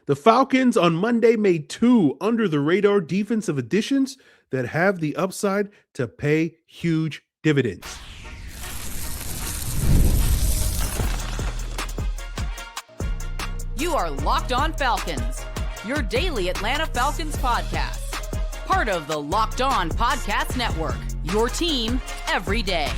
The Falcons on Monday made two under-the-radar defensive additions that have the upside to pay huge dividends. You are Locked On Falcons, your daily Atlanta Falcons podcast. Part of the Locked On Podcast Network, your team every day.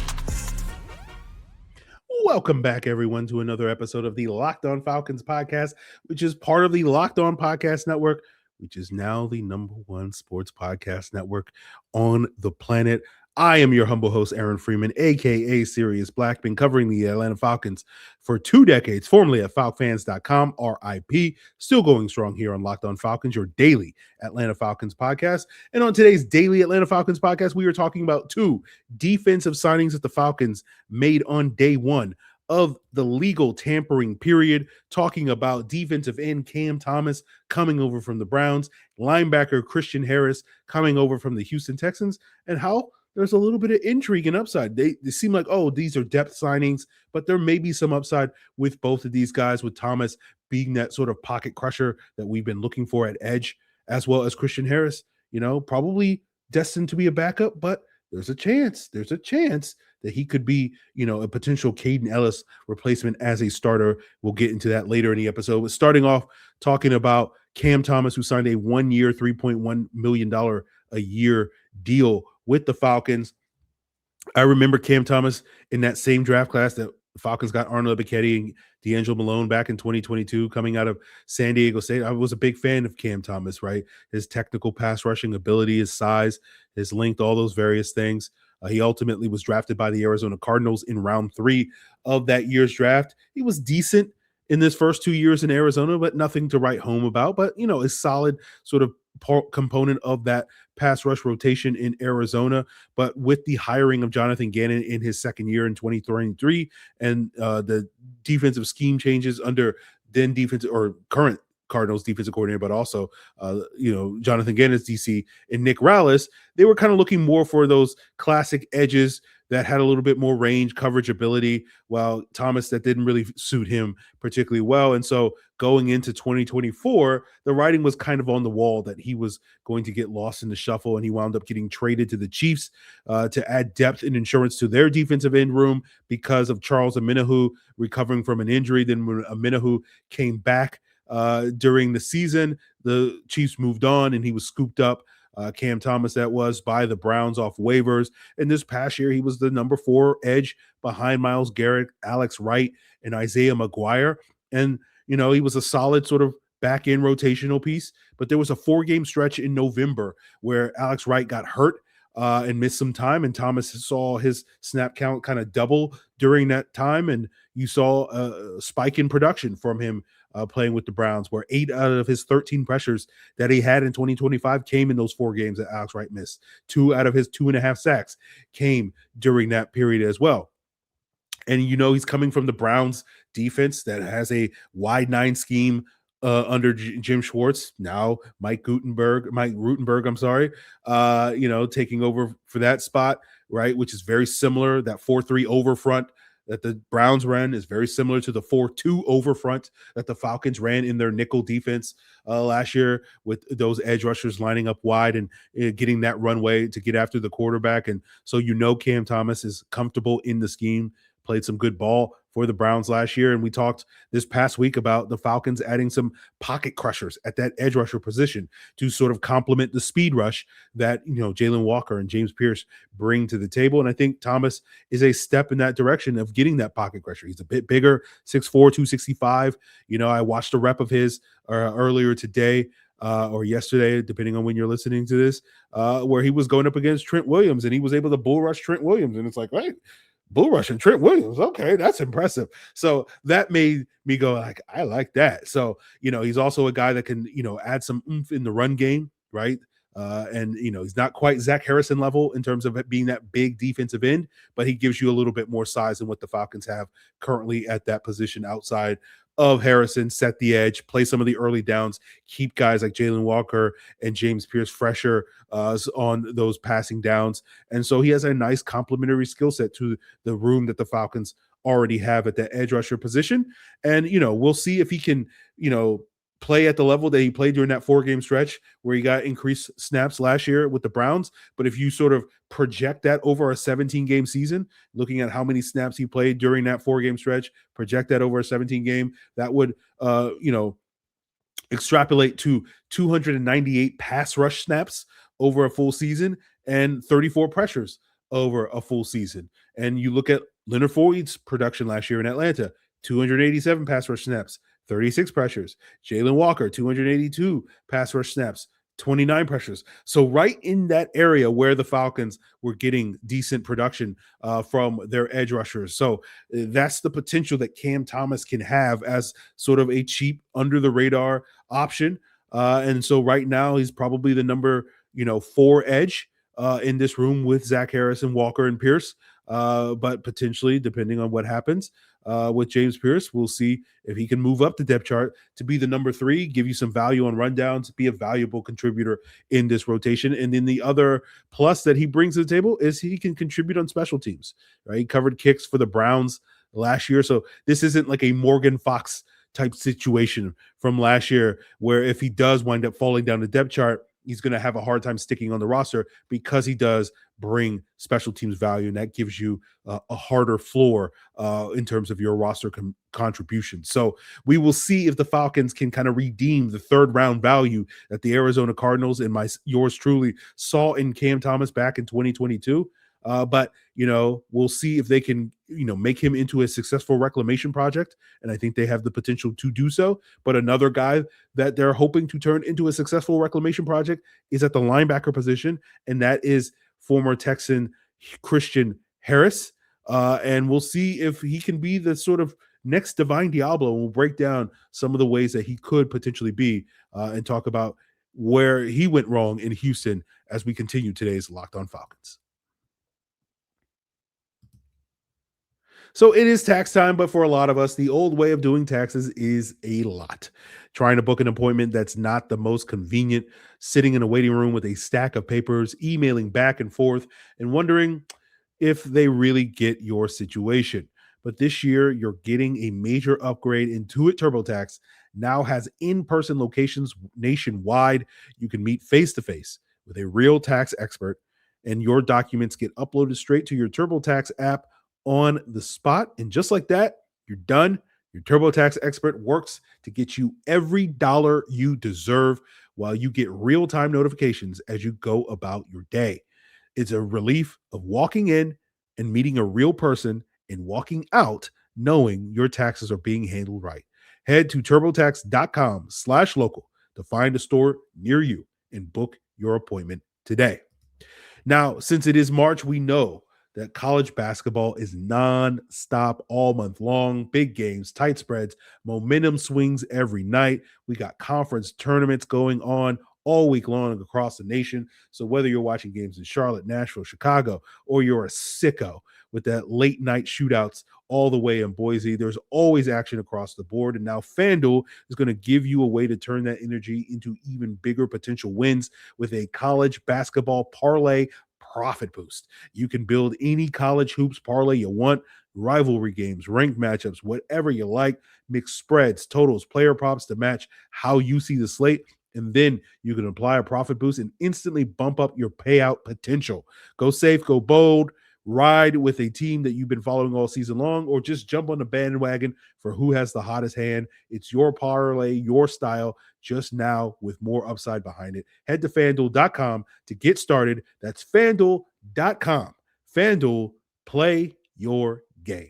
Welcome back, everyone, to another episode of the Locked On Falcons podcast, which is part of the Locked On Podcast Network, which is now the #1 sports podcast network on the planet. I am your humble host, Aaron Freeman, a.k.a. Sirius Black, been covering the Atlanta Falcons for 2 decades, formerly at FalcFans.com, RIP, still going strong here on Locked On Falcons, your daily Atlanta Falcons podcast. And on today's daily Atlanta Falcons podcast, we are talking about 2 defensive signings that the Falcons made on day 1 of the legal tampering period, talking about defensive end Cam Thomas coming over from the Browns, linebacker Christian Harris coming over from the Houston Texans, and how there's a little bit of intrigue and upside. They seem like, oh, these are depth signings, but there may be some upside with both of these guys, with Thomas being that sort of pocket crusher that we've been looking for at edge, as well as Christian Harris, probably destined to be a backup, but there's a chance that he could be, a potential Caden Ellis replacement as a starter. We'll get into that later in the episode. But starting off talking about Cam Thomas, who signed a 1-year, $3.1 million a year deal with the Falcons. I remember Cam Thomas in that same draft class that the Falcons got Arnold Ebiketie and D'Angelo Malone back in 2022 coming out of San Diego State. I was a big fan of Cam Thomas, right? His technical pass rushing ability, his size, his length, all those various things. He ultimately was drafted by the Arizona Cardinals in round 3 of that year's draft. He was decent in his first 2 years in Arizona, but nothing to write home about. But, a solid sort of component of that pass rush rotation in Arizona. But with the hiring of Jonathan Gannon in his second year in 2023 and the defensive scheme changes under then current Cardinals defensive coordinator, but also, Jonathan Gannon's DC and Nick Rallis, they were kind of looking more for those classic edges that had a little bit more range, coverage ability, while Thomas, that didn't really suit him particularly well. And so going into 2024, the writing was kind of on the wall that he was going to get lost in the shuffle, and he wound up getting traded to the Chiefs to add depth and insurance to their defensive end room because of Charles Omenihu recovering from an injury. Then when Omenihu came back during the season, the Chiefs moved on, and he was scooped up. Cam Thomas, that was, by the Browns off waivers. And this past year, he was the number 4 edge behind Myles Garrett, Alex Wright, and Isaiah McGuire. And, he was a solid sort of back-end rotational piece. But there was a 4-game stretch in November where Alex Wright got hurt and missed some time, and Thomas saw his snap count kind of double during that time, and you saw a spike in production from him playing with the Browns, where 8 out of his 13 pressures that he had in 2025 came in those 4 games that Alex Wright missed. 2 out of his 2.5 sacks came during that period as well. And he's coming from the Browns defense that has a wide 9 scheme under Jim Schwartz, now Mike Rutenberg, taking over for that spot, right, which is very similar. That 4-3 over front that the Browns ran is very similar to the 4-2 over front that the Falcons ran in their nickel defense last year, with those edge rushers lining up wide and getting that runway to get after the quarterback. And so Cam Thomas is comfortable in the scheme, played some good ball for the Browns last year. And we talked this past week about the Falcons adding some pocket crushers at that edge rusher position to sort of complement the speed rush that, Jalen Walker and James Pearce bring to the table. And I think Thomas is a step in that direction of getting that pocket crusher. He's a bit bigger, 6'4", 265. I watched a rep of his earlier today or yesterday, depending on when you're listening to this, where he was going up against Trent Williams, and he was able to bull rush Trent Williams. And it's like, hey, bull rushing Trent Williams. Okay, that's impressive. So that made me go like, I like that. So, he's also a guy that can, add some oomph in the run game, right? And, he's not quite Zach Harrison level in terms of it being that big defensive end, but he gives you a little bit more size than what the Falcons have currently at that position outside of Harrison. Set the edge, play some of the early downs, keep guys like Jalen Walker and James Pearce fresher on those passing downs. And so he has a nice complementary skill set to the room that the Falcons already have at the edge rusher position. And, we'll see if he can, play at the level that he played during that 4-game stretch where he got increased snaps last year with the Browns. But if you sort of project that over a 17-game season, looking at how many snaps he played during that 4-game stretch, project that over a 17-game, that would, extrapolate to 298 pass rush snaps over a full season and 34 pressures over a full season. And you look at Leonard Floyd's production last year in Atlanta, 287 pass rush snaps, 36 pressures. Jalen Walker, 282 pass rush snaps, 29 pressures. So right in that area where the Falcons were getting decent production from their edge rushers. So that's the potential that Cam Thomas can have as sort of a cheap, under the radar option. And so right now he's probably the number 4 edge in this room with Zach Harrison, Walker, and Pearce. But potentially, depending on what happens with James Pearce, we'll see if he can move up the depth chart to be the number 3, give you some value on rundowns, be a valuable contributor in this rotation. And then the other plus that he brings to the table is he can contribute on special teams, right? He covered kicks for the Browns last year. So this isn't like a Morgan Fox type situation from last year where if he does wind up falling down the depth chart, he's going to have a hard time sticking on the roster because he does bring special teams value, and that gives you a harder floor in terms of your roster contribution. So we will see if the Falcons can kind of redeem the 3rd round value that the Arizona Cardinals and yours truly saw in Cam Thomas back in 2022. But we'll see if they can, make him into a successful reclamation project. And I think they have the potential to do so. But another guy that they're hoping to turn into a successful reclamation project is at the linebacker position. And that is former Texan Christian Harris. And we'll see if he can be the sort of next Divine Deablo. We'll break down some of the ways that he could potentially be and talk about where he went wrong in Houston as we continue today's Locked On Falcons. So it is tax time, but for a lot of us, the old way of doing taxes is a lot. Trying to book an appointment that's not the most convenient, sitting in a waiting room with a stack of papers, emailing back and forth, and wondering if they really get your situation. But this year, you're getting a major upgrade. Intuit TurboTax now has in-person locations nationwide. You can meet face-to-face with a real tax expert, and your documents get uploaded straight to your TurboTax app on the spot. And just like that, you're done. Your TurboTax expert works to get you every dollar you deserve while you get real-time notifications as you go about your day. It's a relief of walking in and meeting a real person and walking out knowing your taxes are being handled right. Head to turbotax.com/local to find a store near you and book your appointment today. Now, since it is March, we know that college basketball is non-stop all month long. Big games, tight spreads, momentum swings every night. We got conference tournaments going on all week long across the nation. So whether you're watching games in Charlotte, Nashville, Chicago, or you're a sicko with that late night shootouts all the way in Boise, there's always action across the board. And now FanDuel is going to give you a way to turn that energy into even bigger potential wins with a college basketball parlay profit boost. You can build any college hoops parlay you want, rivalry games, ranked matchups, whatever you like, mix spreads, totals, player props to match how you see the slate. And then you can apply a profit boost and instantly bump up your payout potential. Go safe, go bold, ride with a team that you've been following all season long, or just jump on the bandwagon for who has the hottest hand. It's your parlay, your style, just now with more upside behind it. Head to FanDuel.com to get started. That's FanDuel.com. FanDuel, play your game.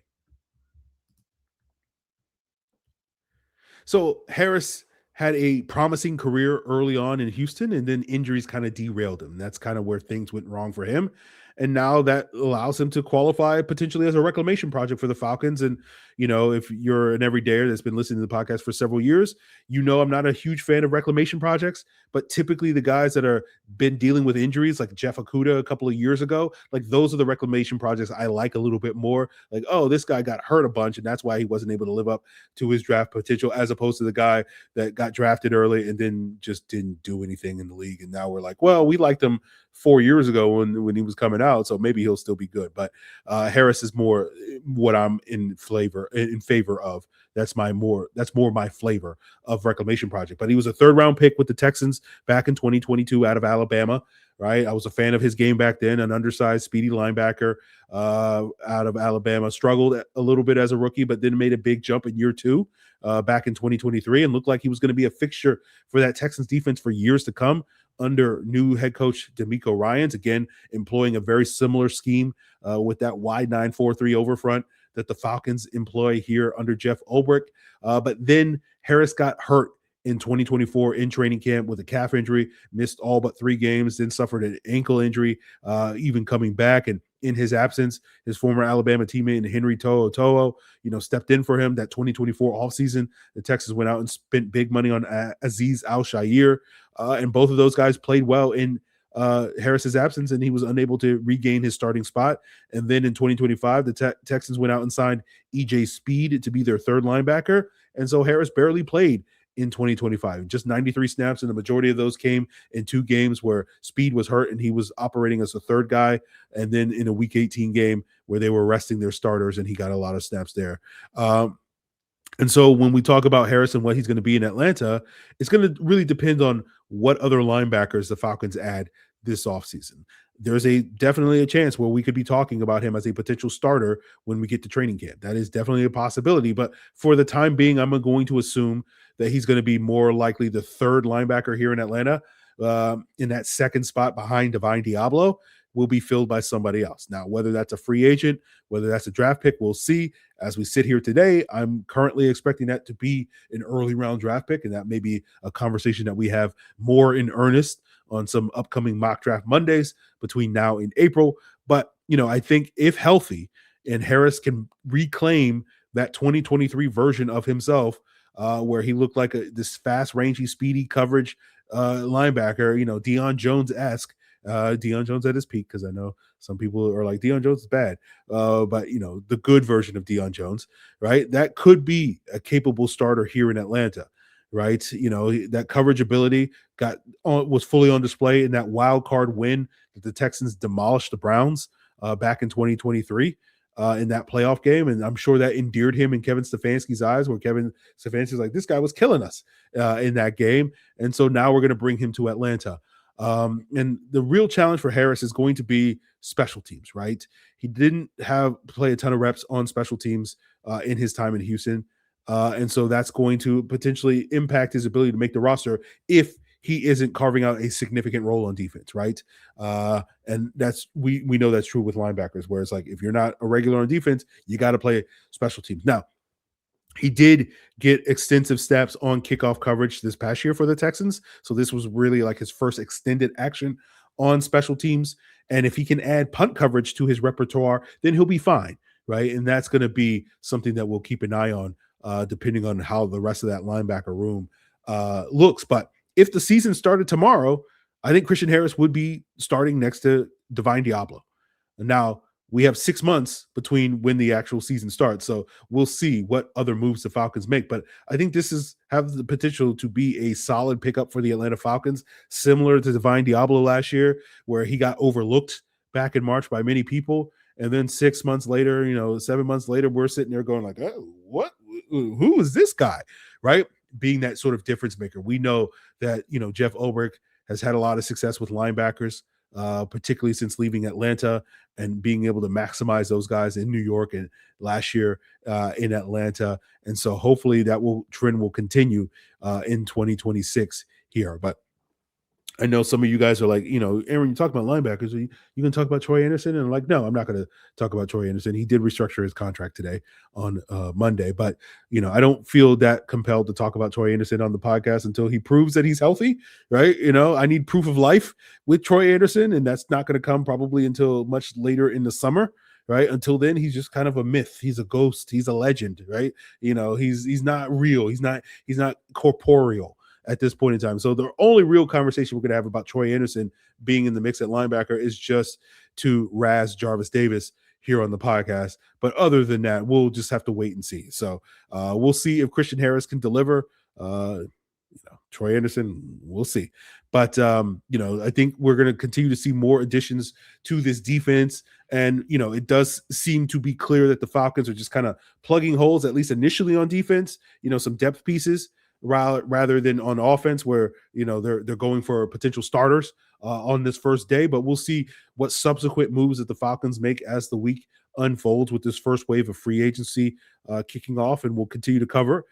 So Harris had a promising career early on in Houston, and then injuries kind of derailed him. That's kind of where things went wrong for him. And now that allows him to qualify potentially as a reclamation project for the Falcons. And, if you're an everydayer that's been listening to the podcast for several years, I'm not a huge fan of reclamation projects, but typically the guys that are been dealing with injuries, like Jeff Okudah a couple of years ago, like those are the reclamation projects I like a little bit more. Like, oh, this guy got hurt a bunch, and that's why he wasn't able to live up to his draft potential, as opposed to the guy that got drafted early and then just didn't do anything in the league. And now we're like, well, we liked him 4 years ago when he was coming out, so maybe he'll still be good. But Harris is more what I'm in flavor in favor of. That's more my flavor of reclamation project. But he was a 3rd-round pick with the Texans back in 2022 out of Alabama. Right, I was a fan of his game back then. An undersized, speedy linebacker out of Alabama. Struggled a little bit as a rookie, but then made a big jump in year 2 back in 2023, and looked like he was going to be a fixture for that Texans defense for years to come under new head coach DeMeco Ryans, again employing a very similar scheme with that wide 9-4-3 overfront that the Falcons employ here under Jeff Ulbrich. But then Harris got hurt in 2024 in training camp with a calf injury, missed all but 3 games, then suffered an ankle injury, even coming back. And in his absence, his former Alabama teammate Henry To'o, stepped in for him that 2024 offseason. The Texans went out and spent big money on Azeez Al-Shaair, and both of those guys played well in Harris's absence, and he was unable to regain his starting spot. And then in 2025, the Texans went out and signed E.J. Speed to be their 3rd linebacker, and so Harris barely played in 2025, just 93 snaps, and the majority of those came in 2 games where Speed was hurt and he was operating as a 3rd guy, and then in a Week 18 game where they were resting their starters and he got a lot of snaps there. And so when we talk about Harris and what he's going to be in Atlanta, it's going to really depend on what other linebackers the Falcons add this offseason. There's definitely a chance where we could be talking about him as a potential starter when we get to training camp. That is definitely a possibility. But for the time being, I'm going to assume that he's going to be more likely the 3rd linebacker here in Atlanta, in that 2nd spot behind Divine Deablo will be filled by somebody else. Now, whether that's a free agent, whether that's a draft pick, we'll see. As we sit here today, I'm currently expecting that to be an early round draft pick, and that may be a conversation that we have more in earnest on some upcoming mock draft Mondays between now and April. But, I think if healthy and Harris can reclaim that 2023 version of himself, where he looked like this fast, rangy, speedy coverage linebacker, Deion Jones-esque, Deion Jones at his peak, because I know some people are like, Deion Jones is bad, but the good version of Deion Jones, right? That could be a capable starter here in Atlanta, right? That coverage ability was fully on display in that wild card win that the Texans demolished the Browns back in 2023 in that playoff game, and I'm sure that endeared him in Kevin Stefanski's eyes, where Kevin Stefanski's like, this guy was killing us in that game, and so now we're going to bring him to Atlanta. And the real challenge for Harris is going to be special teams, right? He didn't play a ton of reps on special teams in his time in Houston. And so that's going to potentially impact his ability to make the roster if he isn't carving out a significant role on defense, right? And we know that's true with linebackers, where it's like, if you're not a regular on defense, you got to play special teams. Now, he did get extensive snaps on kickoff coverage this past year for the Texans. So this was really like his first extended action on special teams. And if he can add punt coverage to his repertoire, then he'll be fine, right? And that's going to be something that we'll keep an eye on, depending on how the rest of that linebacker room looks. But if the season started tomorrow, I think Christian Harris would be starting next to Divine Deablo. And now, we have 6 months between when the actual season starts. So we'll see what other moves the Falcons make. But I think this have the potential to be a solid pickup for the Atlanta Falcons, similar to Divine Deablo last year, where he got overlooked back in March by many people. And then 6 months later, 7 months later, we're sitting there going like, oh, what? Who is this guy? Right? Being that sort of difference maker. We know that, Jeff Ulbrich has had a lot of success with linebackers, particularly since leaving Atlanta and being able to maximize those guys in New York and last year in Atlanta. And so hopefully that trend will continue in 2026 here. But I know some of you guys are like, Aaron, you talk about linebackers. Are you going to talk about Troy Andersen? And I'm like, no, I'm not going to talk about Troy Andersen. He did restructure his contract today on Monday. But, I don't feel that compelled to talk about Troy Andersen on the podcast until he proves that he's healthy, right? I need proof of life with Troy Andersen, and that's not going to come probably until much later in the summer. Right. Until then, he's just kind of a myth. He's a ghost. He's a legend. Right. He's not real. He's not corporeal at this point in time. So the only real conversation we're going to have about Troy Andersen being in the mix at linebacker is just to razz Jarvis Davis here on the podcast. But other than that, we'll just have to wait and see. So we'll see if Christian Harris can deliver. Troy Andersen, we'll see. But, I think we're going to continue to see more additions to this defense. And, it does seem to be clear that the Falcons are just kind of plugging holes, at least initially on defense, some depth pieces rather than on offense where, they're going for potential starters on this first day. But we'll see what subsequent moves that the Falcons make as the week unfolds with this first wave of free agency kicking off. And we'll continue to cover,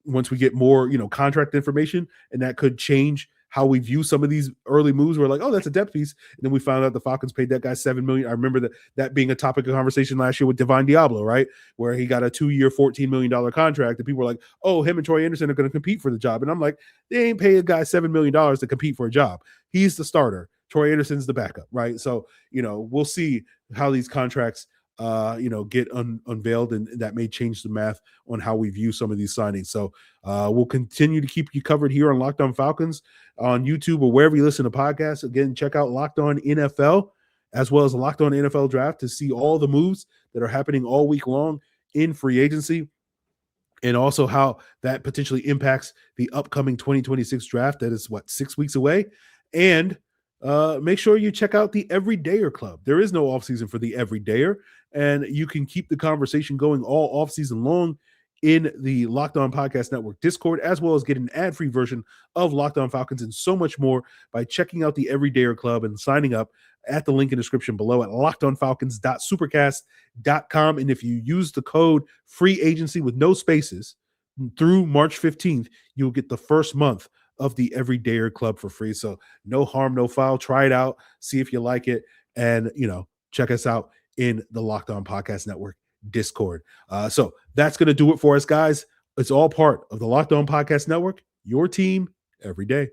once we get more, contract information, and that could change how we view some of these early moves. We're like, oh, that's a depth piece. And then we found out the Falcons paid that guy $7 million. I remember that being a topic of conversation last year with Divine Deablo, right? Where he got a 2-year, $14 million contract. And people were like, oh, him and Troy Andersen are going to compete for the job. And I'm like, they ain't pay a guy $7 million to compete for a job. He's the starter. Troy Andersen's the backup, right? So, we'll see how these contracts get unveiled, and that may change the math on how we view some of these signings. So we'll continue to keep you covered here on Locked On Falcons on YouTube or wherever you listen to podcasts. Again, check out Locked On NFL as well as Locked On NFL Draft to see all the moves that are happening all week long in free agency, and also how that potentially impacts the upcoming 2026 draft that is 6 weeks away. And make sure you check out the Everydayer Club. There is no offseason for the Everydayer, and you can keep the conversation going all offseason long in the Locked On Podcast Network Discord, as well as get an ad-free version of Locked On Falcons and so much more by checking out the Everydayer Club and signing up at the link in the description below at lockedonfalcons.supercast.com. And if you use the code free agency with no spaces through March 15th, you'll get the first month of the Everydayer Club for free. So no harm, no foul. Try it out, see if you like it, and check us out in the Locked On Podcast Network Discord. So that's going to do it for us, guys. It's all part of the Locked On Podcast Network, your team every day.